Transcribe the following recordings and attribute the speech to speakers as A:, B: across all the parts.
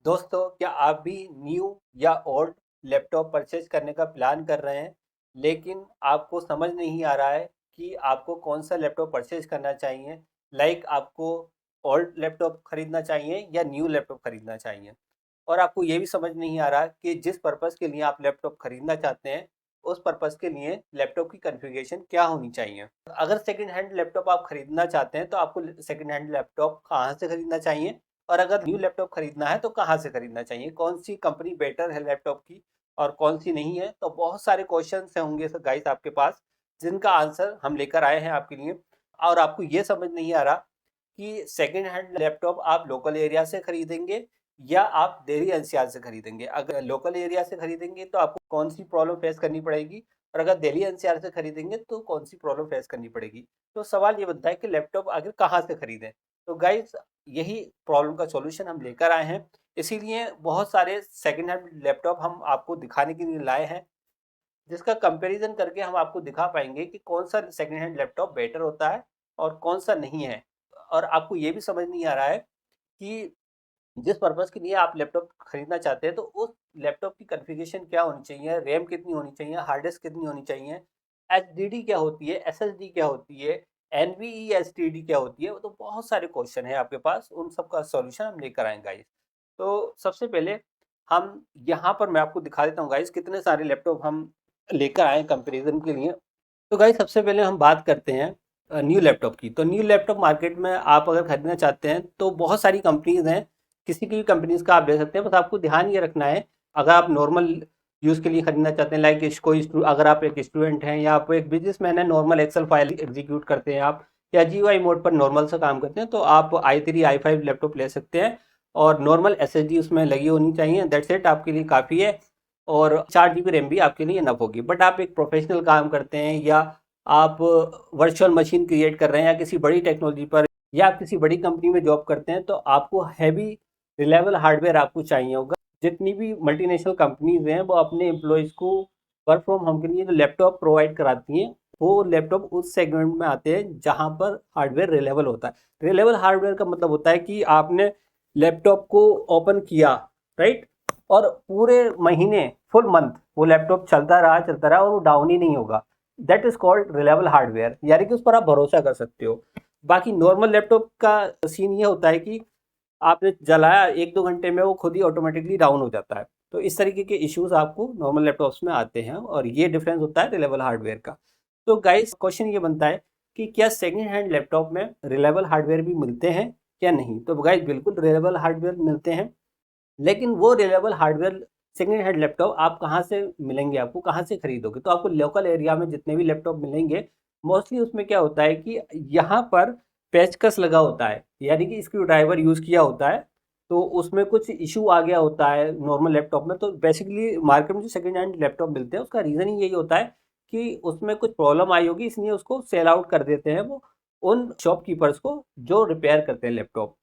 A: दोस्तों, क्या आप भी न्यू या ओल्ड लैपटॉप परचेज करने का प्लान कर रहे हैं, लेकिन आपको समझ नहीं आ रहा है कि आपको कौन सा लैपटॉप परचेज करना चाहिए? लाइक आपको ओल्ड लैपटॉप खरीदना चाहिए या न्यू लैपटॉप खरीदना चाहिए? और आपको ये भी समझ नहीं आ रहा कि जिस पर्पज़ के लिए आप लैपटॉप खरीदना चाहते हैं, उस पर्पज़ के लिए लैपटॉप की कॉन्फ़िगरेशन क्या होनी चाहिए? अगर सेकंड हैंड लैपटॉप आप खरीदना चाहते हैं, तो आपको सेकंड हैंड लैपटॉप कहाँ से खरीदना चाहिए? और अगर न्यू लैपटॉप खरीदना है तो कहाँ से खरीदना चाहिए? कौन सी कंपनी बेटर है लैपटॉप की और कौन सी नहीं है? तो बहुत सारे क्वेश्चंस होंगे गाइस आपके पास, जिनका आंसर हम लेकर आए हैं आपके लिए। और आपको ये समझ नहीं आ रहा कि सेकंड हैंड लैपटॉप आप लोकल एरिया से खरीदेंगे या आप दिल्ली एनसीआर से खरीदेंगे। अगर लोकल एरिया से खरीदेंगे तो आपको कौन सी प्रॉब्लम फेस करनी पड़ेगी, और अगर दिल्ली एनसीआर से खरीदेंगे तो कौन सी प्रॉब्लम फेस करनी पड़ेगी। तो सवाल ये बनता है कि लैपटॉप आखिर कहाँ से खरीदें? तो गाइस, यही प्रॉब्लम का सॉल्यूशन हम लेकर आए हैं। इसीलिए बहुत सारे सेकंड हैंड लैपटॉप हम आपको दिखाने के लिए लाए हैं, जिसका कंपैरिजन करके हम आपको दिखा पाएँगे कि कौन-सा सेकंड हैंड लैपटॉप बेटर होता है और कौन-सा नहीं है। और आपको ये भी समझ नहीं आ रहा है कि जिस पर्पज़ के लिए आप लैपटॉप खरीदना चाहते हैं, तो उस लैपटॉप की कॉन्फ़िगरेशन क्या होनी चाहिए, रैम कितनी होनी चाहिए, हार्ड डिस्क कितनी होनी चाहिए, एचडीडी क्या होती है, एसएसडी क्या होती है, एनवीईएसटीडी क्या होती है। तो बहुत सारे क्वेश्चन हैं आपके पास, उन सब का सॉल्यूशन हम लेकर आए हैं गाइस। तो सबसे पहले हम यहाँ पर मैं आपको दिखा देता हूँ गाइस, कितने सारे लैपटॉप हम लेकर आए हैं कंपैरिज़न के लिए। तो गाइस, सबसे पहले हम बात करते हैं न्यू लैपटॉप की। तो न्यू लैपटॉप मार्केट में आप अगर खरीदना चाहते हैं तो बहुत सारी कंपनीज़ हैं, किसी की भी कंपनीज़ का आप ले सकते हैं। बस आपको ध्यान ये रखना है, अगर आप नॉर्मल यूज़ के लिए खरीदना चाहते हैं, लाइक अगर आप एक स्टूडेंट हैं या आप एक बिजनेसमैन हैं, नॉर्मल एक्सेल फाइल एग्जीक्यूट करते हैं आप, या जीयूआई मोड पर नॉर्मल सा काम करते हैं, तो आप i3 i5 लैपटॉप ले सकते हैं। और नॉर्मल एसएसडी उसमें लगी होनी चाहिए, दैट्स इट, आपके लिए काफ़ी है। और 4 GB रैम भी आपके लिए इनफ होगी। बट आप एक प्रोफेशनल काम करते हैं, या आप वर्चुअल मशीन क्रिएट कर रहे हैं, या किसी बड़ी टेक्नोलॉजी पर, या आप किसी बड़ी कंपनी में जॉब करते हैं, तो आपको हैवी रिलायबल हार्डवेयर आपको चाहिए होगा। जितनी भी मल्टीनेशनल कंपनीज हैं, वो अपने एम्प्लॉयज़ को वर्क फ्रॉम होम के लिए जो लैपटॉप प्रोवाइड कराती हैं, वो लैपटॉप उस सेगमेंट में आते हैं जहां पर हार्डवेयर रिलायबल होता है। रिलायबल हार्डवेयर का मतलब होता है कि आपने लैपटॉप को ओपन किया, राइट, और पूरे महीने, फुल मंथ वो लैपटॉप चलता रहा और वो डाउन ही नहीं होगा। That is called reliable hardware, यानी कि उस पर आप भरोसा कर सकते हो। बाकी नॉर्मल लैपटॉप का सीन ये होता है कि आपने जलाया 1-2 घंटे में वो खुद ही ऑटोमेटिकली डाउन हो जाता है। तो इस तरीके के इश्यूज आपको नॉर्मल लैपटॉप्स में आते हैं, और ये डिफरेंस होता है रिलायबल हार्डवेयर का। तो गाइस, क्वेश्चन ये बनता है कि क्या सेकंड हैंड लैपटॉप में रिलायबल हार्डवेयर भी मिलते हैं या नहीं? तो गाइस, बिल्कुल रिलायबल हार्डवेयर मिलते हैं। लेकिन वो reliable hardware second hand laptop आप कहाँ से मिलेंगे, आपको कहाँ से खरीदोगे? तो आपको लोकल एरिया में जितने भी लैपटॉप मिलेंगे, मोस्टली उसमें क्या होता है कि यहाँ पर पेचकस लगा होता है, यानी कि स्क्रू ड्राइवर यूज़ किया होता है। तो उसमें कुछ इशू आ गया होता है नॉर्मल लैपटॉप में। तो बेसिकली मार्केट में जो सेकंड हैंड लैपटॉप मिलते हैं, उसका रीज़न ही यही होता है कि उसमें कुछ प्रॉब्लम आई होगी, इसलिए उसको सेल आउट कर देते हैं वो उन शॉपकीपर्स को जो रिपेयर करते हैं लैपटॉप।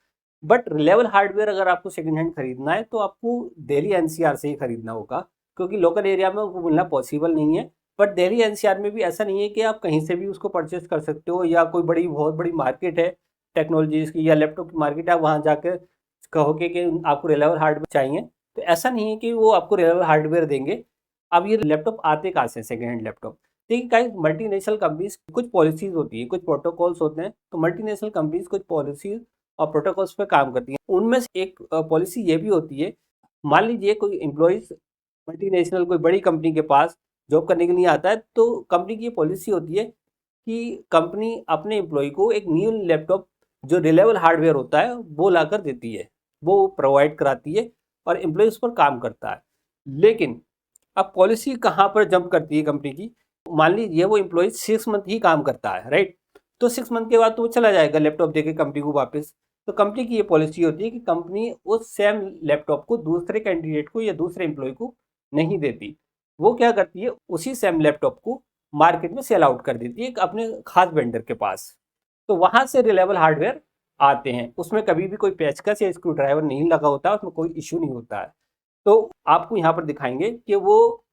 A: बट रिलायबल हार्डवेयर अगर आपको सेकंड हैंड खरीदना है, तो आपको दिल्ली एनसीआर से ही खरीदना होगा, क्योंकि लोकल एरिया में वो मिलना पॉसिबल नहीं है। बट दिल्ली एनसीआर में भी ऐसा नहीं है कि आप कहीं से भी उसको परचेस कर सकते हो, या कोई बहुत बड़ी मार्केट है टेक्नोलॉजीज़ की या लैपटॉप की मार्केट है, आप वहाँ जाकर कहोगे कि आपको रिलायबल हार्डवेयर चाहिए, तो ऐसा नहीं है कि वो आपको रिलायबल हार्डवेयर देंगे। अब ये लैपटॉप आते कहाँ से सेकंड हैंड लैपटॉप? देखिए गाइस, मल्टीनेशनल कंपनीज कुछ पॉलिसीज होती है, कुछ प्रोटोकॉल्स होते हैं। तो मल्टीनेशनल कंपनीज कुछ पॉलिसीज और प्रोटोकॉल्स पे काम करती हैं। उनमें से एक पॉलिसी ये भी होती है, मान लीजिए कोई एम्प्लॉइज़ मल्टीनेशनल कोई बड़ी कंपनी के पास जॉब करने के लिए आता है, तो कंपनी की ये पॉलिसी होती है कि कंपनी अपने एम्प्लॉय को एक न्यू लैपटॉप जो रिलायबल हार्डवेयर होता है, वो लाकर देती है, वो प्रोवाइड कराती है, और एम्प्लॉय उस पर काम करता है। लेकिन अब पॉलिसी कहाँ पर जंप करती है कंपनी की? मान लीजिए वो एम्प्लॉय 6 मंथ ही काम करता है, राइट? तो 6 मंथ के बाद तो वो चला जाएगा लैपटॉप देके कंपनी को वापस। तो कंपनी की ये पॉलिसी होती है कि कंपनी उस सेम लैपटॉप को दूसरे कैंडिडेट को या दूसरे एम्प्लॉय को नहीं देती। वो क्या करती है, उसी सेम लैपटॉप को मार्केट में सेल आउट कर देती है एक अपने खास वेंडर के पास। तो वहाँ से रिलायबल हार्डवेयर आते हैं। उसमें कभी भी कोई पेचकस या स्क्रू ड्राइवर नहीं लगा होता है, उसमें कोई इश्यू नहीं होता है। तो आपको यहाँ पर दिखाएंगे कि वो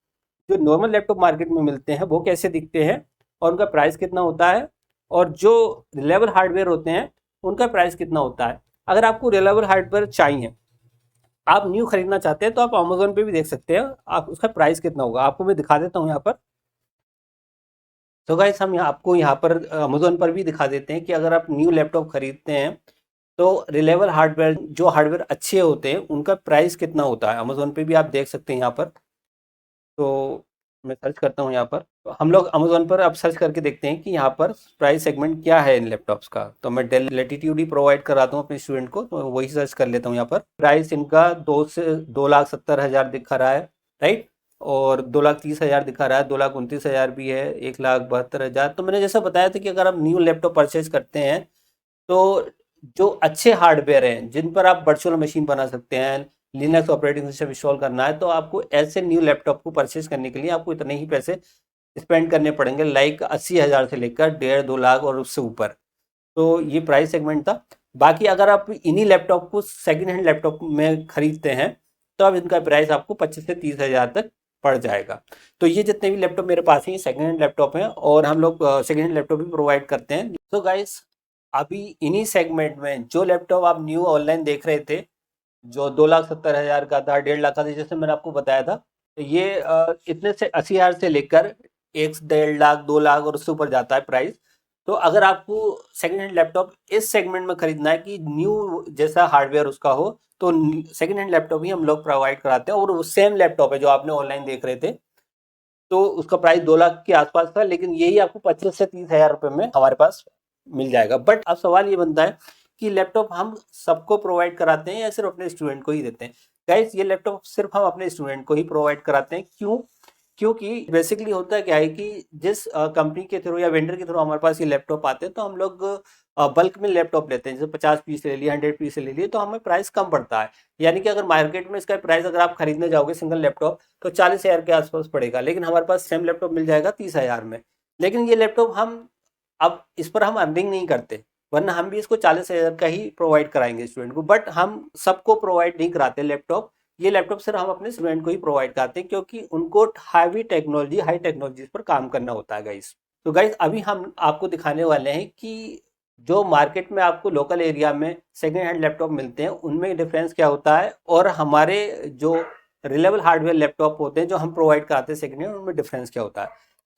A: जो नॉर्मल लैपटॉप मार्केट में मिलते हैं वो कैसे दिखते हैं, और उनका प्राइस कितना होता है, और जो रिलायबल हार्डवेयर होते हैं उनका प्राइस कितना होता है। अगर आपको रिलायबल हार्डवेयर चाहिए, आप न्यू खरीदना चाहते हैं तो आप अमेजोन पे भी देख सकते हैं, आप उसका प्राइस कितना होगा आपको मैं दिखा देता हूँ यहाँ पर। तो गाइस हम आपको यहाँ पर अमेजोन पर भी दिखा देते हैं कि अगर आप न्यू लैपटॉप खरीदते हैं तो रिलायबल हार्डवेयर, जो हार्डवेयर अच्छे होते हैं उनका प्राइस कितना होता है, अमेजोन पे भी आप देख सकते हैं यहाँ पर। तो मैं सर्च करता हूँ यहाँ पर, तो हम लोग अमेजोन पर अब सर्च करके देखते हैं कि यहाँ पर प्राइस सेगमेंट क्या है इन लैपटॉप्स का। तो मैं डेल लेटीट्यूड ही प्रोवाइड कराता हूँ अपने स्टूडेंट को, तो वही सर्च कर लेता हूँ यहाँ पर। प्राइस इनका 2 से 2,70,000 दिखा रहा है, राइट। और 2,30,000 दिखा रहा है, 2,29,000 भी है, 1,72,000। तो मैंने जैसा बताया था कि अगर आप न्यू लैपटॉप परचेज करते हैं तो जो अच्छे हार्डवेयर हैं जिन पर आप वर्चुअल मशीन बना सकते हैं, लिनक्स ऑपरेटिंग सिस्टम इंस्टॉल करना है, तो आपको ऐसे न्यू लैपटॉप को परचेज करने के लिए आपको इतने ही पैसे स्पेंड करने पड़ेंगे, लाइक 80,000 से लेकर 1.5-2 लाख और उससे ऊपर। तो ये प्राइस सेगमेंट था। बाकी अगर आप इन्हीं लैपटॉप को सेकंड हैंड लैपटॉप में खरीदते हैं तो अब इनका प्राइस आपको 25 से 30 हज़ार तक पड़ जाएगा। तो ये जितने भी लैपटॉप मेरे पास हैं सेकंड हैंड लैपटॉप हैं, और हम लोग सेकंड हैंड लैपटॉप भी प्रोवाइड करते हैं। तो गाइस अभी इन्हीं सेगमेंट में जो लैपटॉप आप न्यू ऑनलाइन देख रहे थे, जो 2,70,000 का था, 1.5 लाख का था, जैसे मैंने आपको बताया था, तो ये इतने से 80,000 से लेकर 1.5 लाख 2 लाख और उससे ऊपर जाता है प्राइस। तो अगर आपको सेकंड हैंड लैपटॉप इस सेगमेंट में खरीदना है कि न्यू जैसा हार्डवेयर उसका हो, तो सेकंड हैंड लैपटॉप ही हम लोग प्रोवाइड कराते हैं। और वो सेम लैपटॉप है जो आपने ऑनलाइन देख रहे थे, तो उसका प्राइस 2 लाख के आसपास था, लेकिन यही आपको 25 से 30 हज़ार रुपए में हमारे पास मिल जाएगा। बट अब सवाल ये बनता है कि लैपटॉप हम सबको प्रोवाइड कराते हैं या सिर्फ अपने स्टूडेंट को ही देते हैं। गाइस ये लैपटॉप सिर्फ हम अपने स्टूडेंट को ही प्रोवाइड कराते हैं। क्यों? क्योंकि बेसिकली होता क्या है कि जिस कंपनी के थ्रू या वेंडर के थ्रू हमारे पास ये लैपटॉप आते हैं, तो हम लोग बल्क में लैपटॉप लेते हैं, जैसे 50 पीस ले लिए, 100 पीस ले लिए, तो हमें प्राइस कम पड़ता है। यानी कि अगर मार्केट में इसका प्राइस अगर आप खरीदने जाओगे सिंगल लैपटॉप तो 40,000 के आसपास पड़ेगा, लेकिन हमारे पास सेम लैपटॉप मिल जाएगा 30,000 में। लेकिन ये लैपटॉप हम अब इस पर हम अर्निंग नहीं करते, वरना हम भी इसको 40,000 का ही प्रोवाइड कराएंगे स्टूडेंट को। बट हम सबको प्रोवाइड नहीं कराते लैपटॉप। ये लैपटॉप सिर्फ हम अपने स्टूडेंट को ही प्रोवाइड कराते हैं, क्योंकि उनको हाई टेक्नोलॉजीज पर काम करना होता है गाइस। तो गाइस अभी हम आपको दिखाने वाले हैं कि जो मार्केट में आपको लोकल एरिया में सेकेंड हैंड लैपटॉप मिलते हैं उनमें डिफरेंस क्या होता है, और हमारे जो रिलायबल हार्डवेयर लैपटॉप होते हैं जो हम प्रोवाइड कराते हैं सेकेंड हैंड, उनमें डिफरेंस क्या होता है।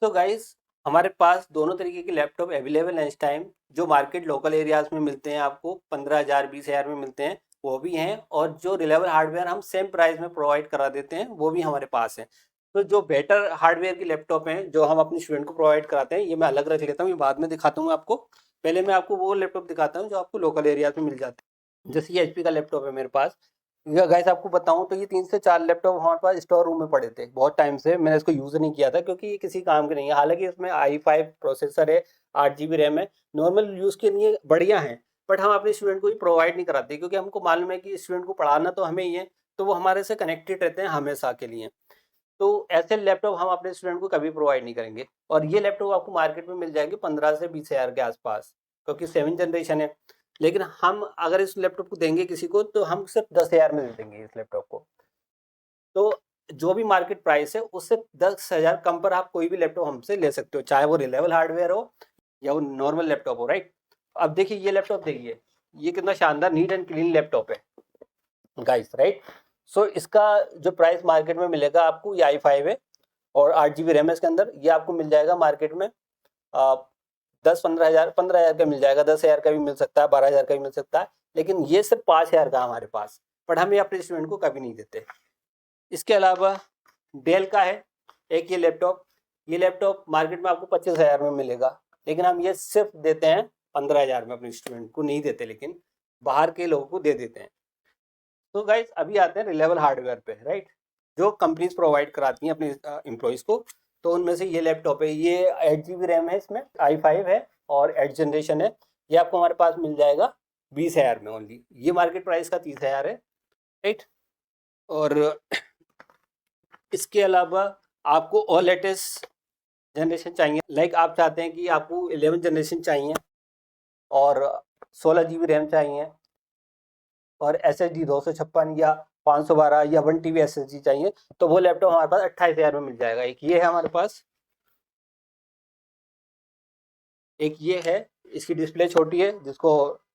A: तो गाइस हमारे पास दोनों तरीके के लैपटॉप अवेलेबल हैं इस टाइम। जो मार्केट लोकल एरियाज में मिलते हैं आपको 15,000 20,000 में मिलते हैं, वो भी हैं, और जो रिलायबल हार्डवेयर हम सेम प्राइस में प्रोवाइड करा देते हैं वो भी हमारे पास हैं। तो जो बेटर हार्डवेयर के लैपटॉप हैं जो हम अपने स्टूडेंट को प्रोवाइड कराते हैं, ये मैं अलग रख लेता हूँ, ये बाद में दिखाता हूँ आपको। पहले मैं आपको वो लैपटॉप दिखाता हूँ जो आपको लोकल एरियाज में मिल जाते हैं। जैसे ये एचपी का लैपटॉप है मेरे पास। गाइस आपको बताऊं तो ये 3 से 4 लैपटॉप हमारे पास स्टोर रूम में पड़े थे बहुत टाइम से, मैंने इसको यूज़ नहीं किया था क्योंकि ये किसी काम के नहीं है। हालांकि इसमें i5 प्रोसेसर है, 8 GB रैम है, नॉर्मल यूज़ के लिए बढ़िया है। बट हम अपने स्टूडेंट को ही प्रोवाइड नहीं कराते, क्योंकि हमको मालूम है कि स्टूडेंट को पढ़ाना तो हमें ही है, तो वो हमारे से कनेक्टेड रहते हैं हमेशा के लिए। तो ऐसे लैपटॉप हम अपने स्टूडेंट को कभी प्रोवाइड नहीं करेंगे। और ये लैपटॉप आपको मार्केट में मिल जाएंगे 15 से 20 हज़ार के आसपास, क्योंकि 7th जनरेशन है। लेकिन हम अगर इस लैपटॉप को देंगे किसी को तो हम सिर्फ 10,000 में दे देंगे इस लैपटॉप को। तो जो भी मार्केट प्राइस है उससे 10,000 कम पर आप कोई भी लैपटॉप हमसे ले सकते हो, चाहे वो रिलायबल हार्डवेयर हो या वो नॉर्मल लैपटॉप हो, राइट। अब देखिए ये लैपटॉप देखिए, ये कितना शानदार नीट एंड क्लीन लैपटॉप है गाइस, राइट। सो इसका जो प्राइस मार्केट में मिलेगा आपको, ये i5 है और 8 GB रैम है इसके अंदर, ये आपको मिल जाएगा मार्केट में 10-15 हज़ार, 15,000 का मिल जाएगा, 10,000 का भी मिल सकता है, 12,000 का भी मिल सकता है। लेकिन ये सिर्फ 5,000 का हमारे पास, बट हम ये अपने स्टूडेंट को कभी नहीं देते। इसके अलावा डेल का है एक ये लैपटॉप मार्केट में आपको 25,000 में मिलेगा, लेकिन हम ये सिर्फ देते हैं 15,000 में, अपने स्टूडेंट को नहीं देते, लेकिन बाहर के लोगों को दे देते हैं। तो गाइस अभी आते हैं रिलायबल हार्डवेयर पे, राइट, जो कंपनीज प्रोवाइड कराती हैं अपने एम्प्लॉयज़ को। तो उनमें से ये लैपटॉप है, ये 8 GB रैम है, इसमें i5 है और 8th जनरेशन है। ये आपको हमारे पास मिल जाएगा 20,000 में ओनली, ये मार्केट प्राइस का 30,000 है, राइट। और इसके अलावा आपको और लेटेस्ट जनरेशन चाहिए, लाइक आप चाहते हैं कि आपको 11th जनरेशन चाहिए और 16 GB रैम चाहिए और SSD 256 या 512 या 1 TB SSD चाहिए, तो वो लैपटॉप हमारे पास 28,000 में मिल जाएगा। एक ये है हमारे पास, एक ये है, इसकी डिस्प्ले छोटी है, जिसको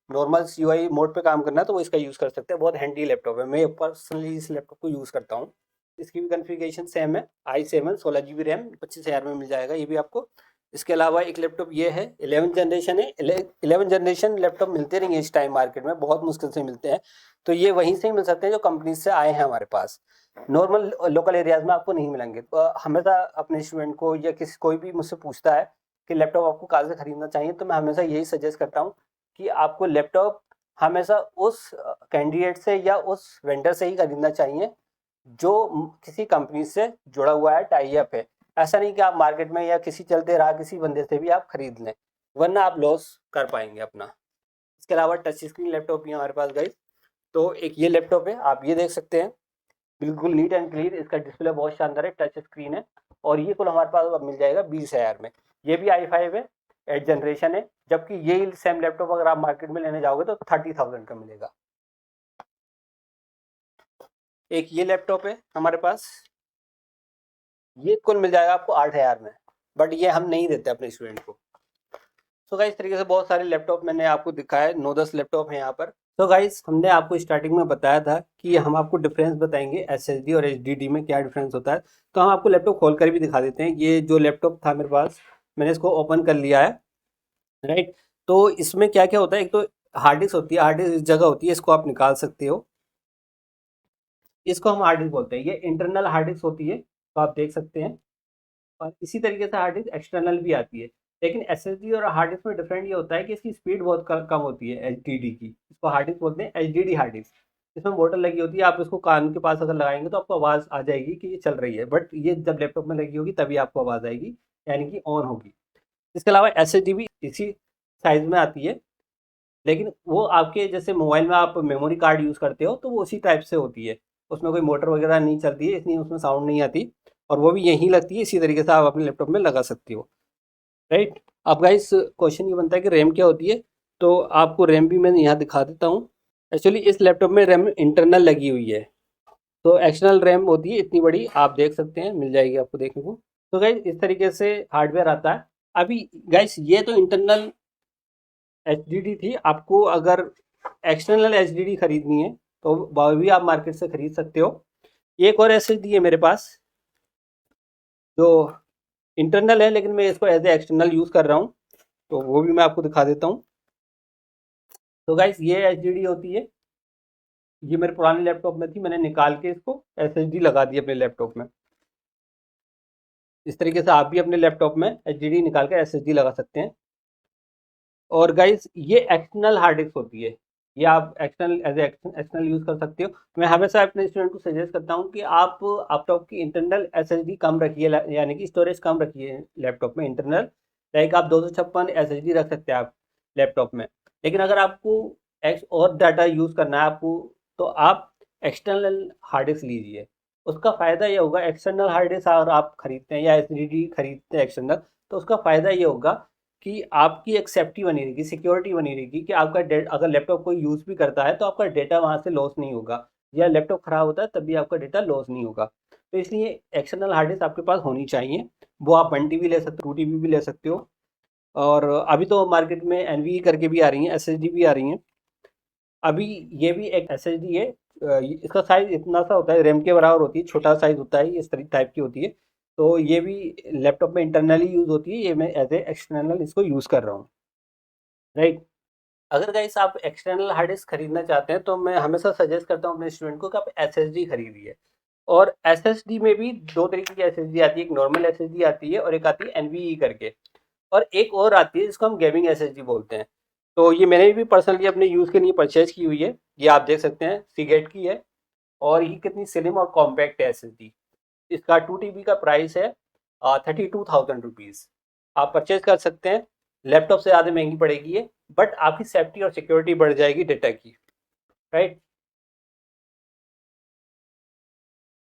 A: नॉर्मल CUI मोड पे काम करना है तो वो इसका यूज़ कर सकते हैं। बहुत हैंडी लैपटॉप है, मैं पर्सनली इस लैपटॉप को यूज़ करता हूँ। इसकी भी कॉन्फ़िगरेशन सेम है, i7 16 GB रैम 25,000 में मिल जाएगा ये भी आपको। इसके अलावा एक लैपटॉप ये है, 11th जनरेशन है। 11th जनरेशन लैपटॉप मिलते नहीं है इस टाइम मार्केट में, बहुत मुश्किल से मिलते हैं, तो ये वहीं से ही मिल सकते हैं जो कंपनी से आए हैं हमारे पास। नॉर्मल लोकल एरियाज़ में आपको नहीं मिलेंगे। तो हमेशा अपने स्टूडेंट को या किसी कोई भी मुझसे पूछता है कि लैपटॉप आपको कहाँ से खरीदना चाहिए, तो मैं हमेशा यही सजेस्ट करता हूँ कि आपको लैपटॉप हमेशा उस कैंडिडेट से या उस वेंडर से ही खरीदना चाहिए जो किसी कंपनी से जुड़ा हुआ है, टाई अप है। ऐसा नहीं कि आप मार्केट में या किसी चलते रहा किसी बंदे से भी आप खरीद लें, वरना आप लॉस कर पाएंगे अपना। इसके अलावा टच स्क्रीन लैपटॉप भी हमारे पास गाइस। तो एक ये लैपटॉप है, आप ये देख सकते हैं, बिल्कुल नीट एंड क्लीन। इसका डिस्प्ले बहुत शानदार है, टच स्क्रीन है, और ये कुल हमारे पास अब मिल जाएगा 20,000 में। ये भी i5 है, 8 जनरेशन है, जबकि ये सेम लैपटॉप अगर आप मार्केट में लेने जाओगे तो 30,000 का मिलेगा। एक ये लैपटॉप है हमारे पास, ये कुल मिल जाएगा आपको 8,000 में, बट ये हम नहीं देते अपने स्टूडेंट को। सो गाइस, इस तरीके से बहुत सारे लैपटॉप मैंने आपको दिखाए, 9-10 लैपटॉप हैं यहाँ पर। तो गाइस, हमने आपको स्टार्टिंग में बताया था कि हम आपको डिफरेंस बताएंगे SSD और HDD में क्या डिफरेंस होता है। तो हम आपको लैपटॉप खोल कर भी दिखा देते हैं। ये जो लैपटॉप था मेरे पास, मैंने इसको ओपन कर लिया है, राइट। तो इसमें क्या क्या होता है, एक तो हार्ड डिस्क होती है, हार्ड डिस्क इस जगह होती है, इसको आप निकाल सकते हो, इसको हम हार्ड डिस्क बोलते हैं। ये इंटरनल हार्ड डिस्क होती है, तो आप देख सकते हैं। और इसी तरीके से हार्ड डिस्क एक्सटर्नल भी आती है, लेकिन SSD और हार्ड डिस्क में डिफरेंट ये होता है कि इसकी स्पीड बहुत कम होती है HDD की। इसको हार्ड डिस्क बोलते हैं, HDD हार्ड डिस्क। इसमें बोतल लगी होती है, आप इसको कान के पास अगर लगाएंगे तो आपको आवाज़ आ जाएगी कि ये चल रही है, बट ये जब लैपटॉप में लगी होगी तभी आपको आवाज़ आएगी, यानी कि ऑन होगी। इसके अलावा SSD भी इसी साइज़ में आती है, लेकिन वो आपके जैसे मोबाइल में आप मेमोरी कार्ड यूज़ करते हो तो वो उसी टाइप से होती है। उसमें कोई मोटर वगैरह नहीं चलती है, इसलिए उसमें साउंड नहीं आती, और वो भी यहीं लगती है। इसी तरीके से आप अपने लैपटॉप में लगा सकते हो, राइट। अब गाइस, क्वेश्चन ये बनता है कि रैम क्या होती है, तो आपको रैम भी मैं यहाँ दिखा देता हूँ। एक्चुअली इस लैपटॉप में रैम इंटरनल लगी हुई है, तो एक्सटर्नल रैम होती है इतनी बड़ी, आप देख सकते हैं, मिल जाएगी आपको देखने को। तो गाइस, इस तरीके से हार्डवेयर आता है। अभी गाइस, ये तो इंटरनल HDD थी। आपको अगर एक्सटर्नल HDD खरीदनी है तो वो भी आप मार्केट से खरीद सकते हो। एक और SSD है मेरे पास जो इंटरनल है, लेकिन मैं इसको एज ए एक्सटर्नल यूज़ कर रहा हूँ, तो वो भी मैं आपको दिखा देता हूँ। तो गाइस, ये HDD होती है, ये मेरे पुराने लैपटॉप में थी, मैंने निकाल के इसको SSD लगा दी अपने लैपटॉप में। इस तरीके से आप भी अपने लैपटॉप में HDD निकाल कर SSD लगा सकते हैं। और गाइस, ये एक्सटर्नल हार्ड डिस्क होती है, ये आप एक्सटर्नल एज एक्सटर्नल यूज़ कर सकते हो। मैं हमेशा अपने स्टूडेंट को सजेस्ट करता हूँ कि आप लैपटॉप की इंटरनल SSD कम रखिए, यानी कि स्टोरेज कम रखिए लैपटॉप में इंटरनल। लाइक आप 256 SSD रख सकते हैं आप लैपटॉप में, लेकिन अगर आपको एक्स और डाटा यूज़ करना है आपको, तो आप एक्सटर्नल हार्ड डिस्क लीजिए। उसका फ़ायदा ये होगा, एक्सटर्नल हार्ड डिस्क अगर आप खरीदते हैं या SSD खरीदते हैं एक्सटर्नल, तो उसका फ़ायदा ये होगा कि आपकी एक सेफ्टी बनी रहेगी, सिक्योरिटी बनी रहेगी कि आपका अगर लैपटॉप कोई यूज़ भी करता है तो आपका डेटा वहाँ से लॉस नहीं होगा, या लैपटॉप ख़राब होता है तब भी आपका डेटा लॉस नहीं होगा। तो इसलिए एक्सटर्नल हार्ड डिस्क आपके पास होनी चाहिए। वो आप 1 TB ले सकते हो, 2 TB भी ले सकते हो, और अभी तो मार्केट में NVE करके भी आ रही हैं, SSD भी आ रही हैं। अभी ये भी एक SSD है, इसका साइज़ इतना सा होता है, रैम के बराबर होती है, छोटा साइज़ होता है, इस टाइप की होती है। तो ये भी लैपटॉप में इंटरनली यूज़ होती है, ये मैं एज ए एक्सटर्नल इसको यूज़ कर रहा हूँ, राइट। अगर गाइस आप एक्सटर्नल हार्ड डिस्क खरीदना चाहते हैं तो मैं हमेशा सजेस्ट करता हूँ अपने स्टूडेंट को कि आप SSD खरीदिए। और SSD में भी दो तरीके की SSD आती है, एक नॉर्मल SSD आती है और एक आती है NVE करके, और एक और आती है जिसको हम गेमिंग SSD बोलते हैं। तो ये मैंने भी पर्सनली अपने यूज़ के लिए परचेज की हुई है, ये आप देख सकते हैं, सीगेट की है, और ये कितनी स्लिम और कॉम्पैक्ट है SSD। इसका 2 TB का प्राइस है 32,000 रुपीज़। आप परचेज कर सकते हैं, लैपटॉप से ज़्यादा महंगी पड़ेगी ये, बट आपकी सेफ्टी और सिक्योरिटी बढ़ जाएगी डेटा की, राइट।